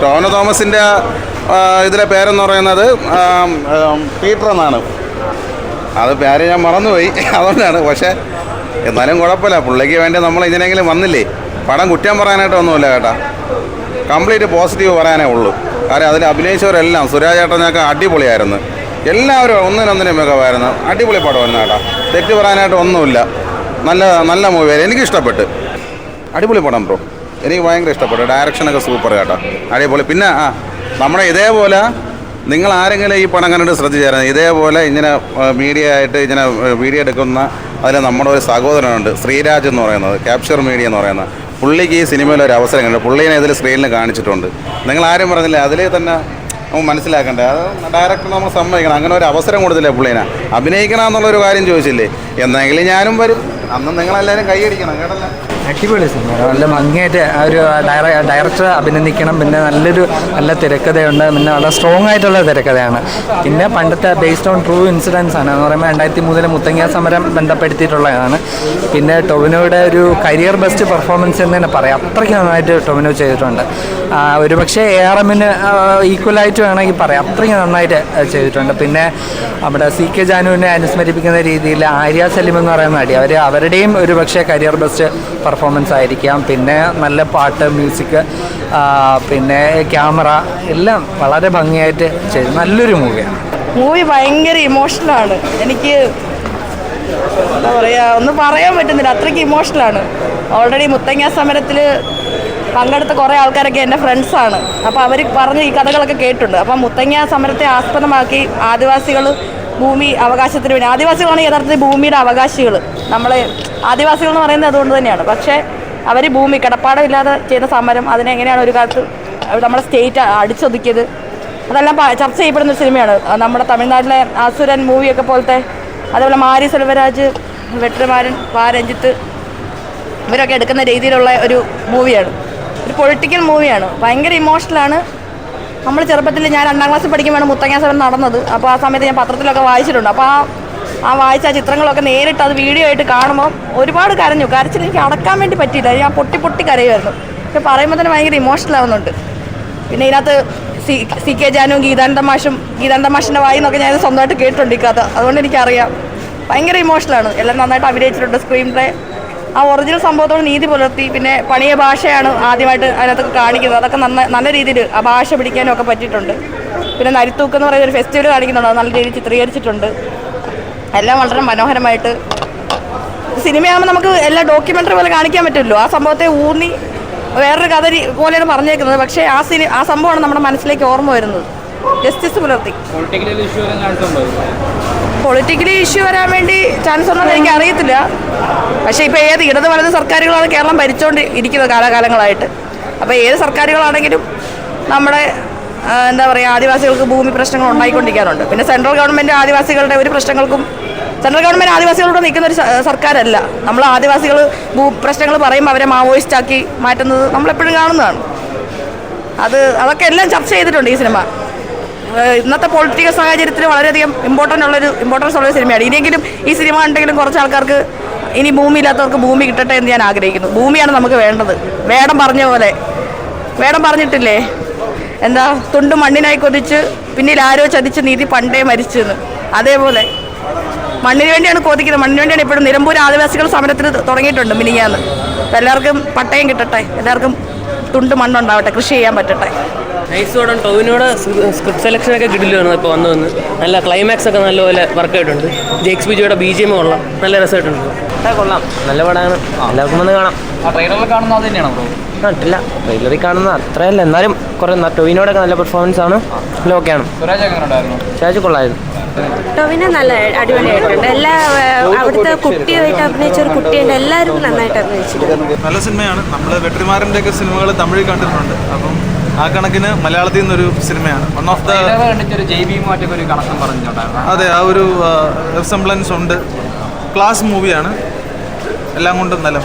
ടോവിനോ തോമസിൻ്റെ ഇതിലെ പേരെന്ന് പറയുന്നത് പീറ്റർ എന്നാണ്. അത് പേര് ഞാൻ മറന്നുപോയി, അതുകൊണ്ടാണ്. പക്ഷേ എന്നാലും കുഴപ്പമില്ല, പുള്ളിക്ക് വേണ്ടി നമ്മൾ ഇതിനെങ്കിലും വന്നില്ലേ. പടം കുറ്റം പറയാനായിട്ടൊന്നുമില്ല കേട്ടോ, കംപ്ലീറ്റ് പോസിറ്റീവ് പറയാനേ ഉള്ളൂ. കാര്യം അതിൽ അഭിനയിച്ചവരെല്ലാം, സുരാജ് ഏട്ടനൊക്കെ അടിപൊളിയായിരുന്നു, എല്ലാവരും ഒന്നിനൊന്നിനും മികവായിരുന്നു. അടിപൊളി പടമായിരുന്നു കേട്ടോ, തെറ്റ് പറയാനായിട്ട് ഒന്നുമില്ല. നല്ല മൂവിയായിരുന്നു, എനിക്കിഷ്ടപ്പെട്ട്. അടിപൊളി പടം ബ്രോ, എനിക്ക് ഭയങ്കര ഇഷ്ടപ്പെട്ടു. ഡയറക്ഷനൊക്കെ സൂപ്പർ കേട്ടോ, അടിപൊളി. പിന്നെ നമ്മുടെ ഇതേപോലെ നിങ്ങൾ ആരെങ്കിലും ഈ പടം കണ്ടിട്ട് ശ്രദ്ധിച്ചായിരുന്നു, ഇതേപോലെ ഇങ്ങനെ മീഡിയ ആയിട്ട് ഇങ്ങനെ വീഡിയോ എടുക്കുന്ന അതിൽ നമ്മുടെ ഒരു സഹോദരനുണ്ട്, ശ്രീരാജ് എന്ന് പറയുന്നത്, ക്യാപ്ചർ മീഡിയ എന്ന് പറയുന്നത്. പുള്ളിക്ക് ഈ സിനിമയിൽ ഒരു അവസരം കണ്ടു, പുള്ളീനെ ഇതിൽ സ്ക്രീനിൽ കാണിച്ചിട്ടുണ്ട്. നിങ്ങൾ ആരും പറഞ്ഞില്ല, അതിൽ തന്നെ നമുക്ക് മനസ്സിലാക്കണ്ടേ, അത് ഡയറക്ടർ നമ്മൾ സമ്മതിക്കണം. അങ്ങനെ ഒരു അവസരം കൊടുത്തില്ലേ പുള്ളീനെ, അഭിനയിക്കണം എന്നുള്ളൊരു കാര്യം ചോദിച്ചില്ലേ. എന്തെങ്കിലും ഞാനും വരും, അന്ന് നിങ്ങളെല്ലാവരും കൈയടിക്കണം കേട്ടല്ല. അടിപൊളി സിനിമ, നല്ല ഭംഗിയായിട്ട് ആ ഒരു ഡയറക്ടർ അഭിനന്ദിക്കണം. പിന്നെ നല്ല തിരക്കഥയുണ്ട്, പിന്നെ വളരെ സ്ട്രോങ് ആയിട്ടുള്ള തിരക്കഥയാണ്. പിന്നെ പണ്ടത്തെ ബേസ്ഡ് ഓൺ ട്രൂ ഇൻസിഡൻസ് ആണ് എന്ന് പറയുമ്പോൾ 2003 മുത്തങ്ങ സമരം ബന്ധപ്പെടുത്തിയിട്ടുള്ളതാണ്. പിന്നെ ടൊവിനോയുടെ ഒരു കരിയർ ബെസ്റ്റ് പെർഫോമൻസ് എന്ന് തന്നെ പറയാം, അത്രയ്ക്ക് നന്നായിട്ട് ടൊവിനോ ചെയ്തിട്ടുണ്ട്. ഒരു പക്ഷേ ARMന് ഈക്വലായിട്ട് വേണമെങ്കിൽ പറയാം, അത്രയ്ക്ക് നന്നായിട്ട് ചെയ്തിട്ടുണ്ട്. പിന്നെ നമ്മുടെ CK ജാനുവിനെ അനുസ്മരിപ്പിക്കുന്ന രീതിയിൽ ആര്യ സലീം എന്ന് പറയുന്ന നടി, അവരുടെയും ഒരു പക്ഷേ കരിയർ ബെസ്റ്റ് പെർഫോമൻസ് ആയിരിക്കാം. പിന്നെ നല്ല പാട്ട്, മ്യൂസിക്, പിന്നെ ക്യാമറ എല്ലാം വളരെ ഭംഗിയായിട്ട് ചെയ്തു. നല്ലൊരു മൂവിയാണ്. മൂവി ഭയങ്കര ഇമോഷണലാണ്. എനിക്ക് എന്താ പറയുക, ഒന്നും പറയാൻ പറ്റുന്നില്ല, അത്രയ്ക്ക് ഇമോഷണലാണ്. ഓൾറെഡി മുത്തങ്ങ സമരത്തിൽ പങ്കെടുത്ത കുറേ ആൾക്കാരൊക്കെ എൻ്റെ ഫ്രണ്ട്സാണ്. അപ്പോൾ അവർ പറഞ്ഞ് ഈ കഥകളൊക്കെ കേട്ടിട്ടുണ്ട്. അപ്പം മുത്തങ്ങ സമരത്തെ ആസ്പദമാക്കി ആദിവാസികൾ ഭൂമി അവകാശത്തിന് വേണ്ടി, ആദിവാസികളാണ് യഥാർത്ഥത്തിൽ ഭൂമിയുടെ അവകാശികൾ. നമ്മളെ ആദിവാസികൾ എന്ന് പറയുന്നത് അതുകൊണ്ട് തന്നെയാണ്. പക്ഷേ അവർ ഭൂമി കിടപ്പാടമില്ലാതെ ചെയ്യുന്ന സമരം, അതിനെങ്ങനെയാണ് ഒരു കാലത്ത് നമ്മുടെ സ്റ്റേറ്റ് അടിച്ചൊതുക്കിയത്, അതെല്ലാം ചർച്ച ചെയ്യപ്പെടുന്ന ഒരു സിനിമയാണ്. നമ്മുടെ തമിഴ്നാട്ടിലെ അസുരൻ മൂവിയൊക്കെ പോലത്തെ, അതേപോലെ മാരി സെൽവരാജ്, വെട്രിമാരൻ, രഞ്ജിത്ത് ഇവരൊക്കെ എടുക്കുന്ന രീതിയിലുള്ള ഒരു മൂവിയാണ്, ഒരു പൊളിറ്റിക്കൽ മൂവിയാണ്. ഭയങ്കര ഇമോഷണലാണ്. നമ്മൾ ചെറുപ്പത്തിൽ, ഞാൻ 2ാം ക്ലാസ്സിൽ പഠിക്കുമ്പോഴാണ് മുത്തങ്ങ സമരം നടന്നത്. അപ്പോൾ ആ സമയത്ത് ഞാൻ പത്രത്തിലൊക്കെ വായിച്ചിട്ടുണ്ട്. അപ്പോൾ ആ വായിച്ച ചിത്രങ്ങളൊക്കെ നേരിട്ട് അത് വീഡിയോ ആയിട്ട് കാണുമ്പോൾ ഒരുപാട് കരഞ്ഞു. കരച്ചിൽ എനിക്ക് അടക്കാൻ വേണ്ടി പറ്റിയില്ല, ഞാൻ പൊട്ടി കരയുമായിരുന്നു. പക്ഷെ പറയുമ്പോൾ തന്നെ ഭയങ്കര ഇമോഷണൽ ആവുന്നുണ്ട്. പിന്നെ ഇതിനകത്ത് CK ജാനുവും ഗീതാനന്ദ മാഷിൻ്റെ വായി എന്നൊക്കെ ഞാൻ സ്വന്തമായിട്ട് കേട്ടിട്ടുണ്ട് ഈ കഥ, അതുകൊണ്ട് എനിക്കറിയാം. ഭയങ്കര ഇമോഷണലാണ്. എല്ലാം നന്നായിട്ട് അഭിനയിച്ചിട്ടുണ്ട്. സ്ക്രീൻ പ്ലേ ആ ഒറിജിനൽ സംഭവത്തോട് നീതി പുലർത്തി. പിന്നെ പണിയ ഭാഷയാണ് ആദ്യമായിട്ട് അതിനകത്തൊക്കെ കാണിക്കുന്നത്, അതൊക്കെ നല്ല രീതിയിൽ ആ ഭാഷ പിടിക്കാനും ഒക്കെ പറ്റിയിട്ടുണ്ട്. പിന്നെ നരിത്തൂക്ക് എന്ന് പറയുന്ന ഒരു ഫെസ്റ്റിവൽ കാണിക്കുന്നുണ്ട്, അത് നല്ല രീതിയിൽ ചിത്രീകരിച്ചിട്ടുണ്ട്. എല്ലാം വളരെ മനോഹരമായിട്ട്. സിനിമയാകുമ്പോൾ നമുക്ക് എല്ലാ ഡോക്യുമെൻ്ററി പോലെ കാണിക്കാൻ പറ്റുമല്ലോ, ആ സംഭവത്തെ ഊന്നി വേറൊരു കഥ പോലെയാണ് പറഞ്ഞേക്കുന്നത്. പക്ഷേ ആ സംഭവമാണ് നമ്മുടെ മനസ്സിലേക്ക് ഓർമ്മ വരുന്നത്. ജസ്റ്റിസ് പുലർത്തി. പൊളിറ്റിക്കലി ഇഷ്യൂ വരാൻ വേണ്ടി ചാൻസ് ഉണ്ടെന്ന് എനിക്ക് അറിയത്തില്ല. പക്ഷേ ഇപ്പോൾ ഏത് ഇടത് വലത് സർക്കാരുകളാണ് കേരളം ഭരിച്ചുകൊണ്ട് ഇരിക്കുന്നത് കാലാകാലങ്ങളായിട്ട്. അപ്പോൾ ഏത് സർക്കാരുകളാണെങ്കിലും നമ്മുടെ എന്താ പറയുക, ആദിവാസികൾക്ക് ഭൂമി പ്രശ്നങ്ങൾ ഉണ്ടായിക്കൊണ്ടിരിക്കാറുണ്ട്. പിന്നെ സെൻട്രൽ ഗവൺമെൻറ് ആദിവാസികളുടെ ഒരു പ്രശ്നങ്ങൾക്കും, സെൻട്രൽ ഗവൺമെൻറ് ആദിവാസികളോട് നിൽക്കുന്ന ഒരു സർക്കാരല്ല. നമ്മൾ ആദിവാസികൾ പ്രശ്നങ്ങൾ പറയുമ്പോൾ അവരെ മാവോയിസ്റ്റ് മാറ്റുന്നത് നമ്മളെപ്പോഴും കാണുന്നതാണ്. അതൊക്കെ എല്ലാം ചർച്ച ചെയ്തിട്ടുണ്ട് ഈ സിനിമ. ഇന്നത്തെ പൊളിറ്റിക്കൽ സാഹചര്യത്തിൽ വളരെയധികം ഇമ്പോർട്ടൻസ് ഉള്ളൊരു സിനിമയാണ്. ഇനിയെങ്കിലും ഈ സിനിമ ഉണ്ടെങ്കിലും കുറച്ച് ആൾക്കാർക്ക്, ഇനി ഭൂമി ഇല്ലാത്തവർക്ക് ഭൂമി കിട്ടട്ടെ എന്ന് ഞാൻ ആഗ്രഹിക്കുന്നു. ഭൂമിയാണ് നമുക്ക് വേണ്ടത്. വേടം പറഞ്ഞ പോലെ, വേടം പറഞ്ഞിട്ടില്ലേ, എന്താ, തുണ്ട് മണ്ണിനായി കൊതിച്ച് പിന്നിൽ ആരോ ചതിച്ച് നീതി പണ്ടേ മരിച്ചെന്ന്. അതേപോലെ മണ്ണിന് വേണ്ടിയാണ് കൊതിക്കുന്നത്, മണ്ണിന് വേണ്ടിയാണ് ഇപ്പോഴും. നിലമ്പൂർ ആദിവാസികൾ സമരത്തിന് തുടങ്ങിയിട്ടുണ്ട് മിനിഞ്ഞാന്ന്. എല്ലാവർക്കും പട്ടയം കിട്ടട്ടെ, എല്ലാവർക്കും തുണ്ട് മണ്ണുണ്ടാവട്ടെ, കൃഷി ചെയ്യാൻ പറ്റട്ടെ. നൈസ് പടം. ടൊവിനോയുടെ സ്ക്രിപ്റ്റ് സെലക്ഷനൊക്കെ കിട്ടില്ലായിരുന്നു ഇപ്പോൾ വന്ന് നല്ല ക്ലൈമാക്സ് ഒക്കെ നല്ലപോലെ വർക്കായിട്ടുണ്ട്. ജേക്സ് ബിജോയുടെ BGM കൊള്ളാം, നല്ല രസമായിട്ടുണ്ട്. കൊള്ളാം, നല്ല പടമാണ്, എല്ലാവർക്കും വന്ന് കാണാം. ട്രെയിലറിൽ കാണുന്നത് അത് തന്നെയാണോ ബ്രോ? കണ്ടില്ല, ട്രെയിലറിൽ കാണുന്ന അത്രയല്ല, എന്നാലും കുറേ ടൊവിനോയുടെ ഒക്കെ നല്ല പെർഫോമൻസ് ആണ്. നല്ല ഓക്കെയാണ്. സുരാജ് കൊള്ളായിരുന്നു. ടൊവിനോ നല്ല അടിപൊളിയായിട്ടുണ്ട്. അവിടുത്തെ കുട്ടിയായിട്ട് അഭിനയിച്ച ഒരു കുട്ടിയുണ്ട്, എല്ലാവരും നന്നായിട്ട് അഭിനയിച്ചിട്ടുണ്ട്. നല്ല സിനിമയാണ്. നമ്മൾ വെട്രിമാരൻ്റെ ഒക്കെ സിനിമകൾ തമിഴിൽ കണ്ടിട്ടുണ്ട്. അപ്പം ആ കണക്കിന് മലയാളത്തിൽ നിന്നൊരു സിനിമയാണ്. വൺ ഓഫ് ദ അതെ, ആ ഒരു റിസംബ്ലൻസ് ഉണ്ട്. ക്ലാസ് മൂവിയാണ്, എല്ലാം കൊണ്ടും നല്ല